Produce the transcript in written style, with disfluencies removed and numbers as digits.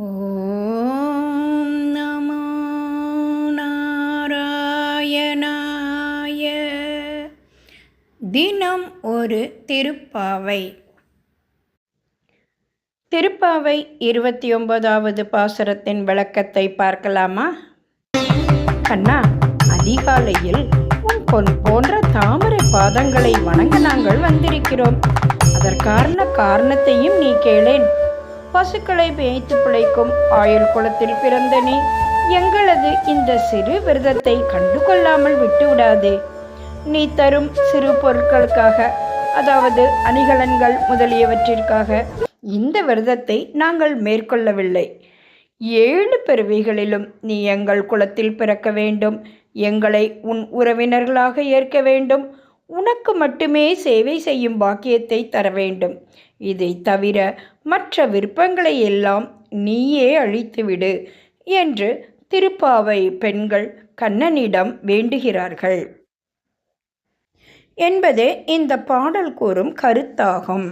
ஓம் நமோ நாராயணாய. தினம் ஒரு திருப்பாவை. திருப்பாவை 29வது பாசுரத்தின் விளக்கத்தை பார்க்கலாமா? கண்ணா, அதிகாலையில் உன் பொன் போன்ற தாமரை பாதங்களை வணங்க நாங்கள் வந்திருக்கிறோம். அதற்கான காரணத்தையும் நீ கேளேன். பசுக்களை மேய்த்து பிழைக்கும் ஆயுள் குலத்தில் பிறந்த நீ எங்களது இந்த சிறு விரதத்தை கண்டுகொள்ளாமல் விட்டுவிடாதே. நீ தரும் சிறு பொருட்களுக்காக, அதாவது அணிகலன்கள் முதலியவற்றிற்காக இந்த விரதத்தை நாங்கள் மேற்கொள்ளவில்லை. 7 பிறவிகளிலும் நீ எங்கள் குலத்தில் பிறக்க வேண்டும், எங்களை உன் உறவினர்களாக ஏற்க வேண்டும், உனக்கு மட்டுமே சேவை செய்யும் பாக்கியத்தை தர வேண்டும். இதை தவிர மற்ற விருப்பங்களை எல்லாம் நீயே அழித்துவிடு என்று திருப்பாவை பெண்கள் கண்ணனிடம் வேண்டுகிறார்கள் என்பதே இந்த பாடல் கூறும் கருத்தாகும்.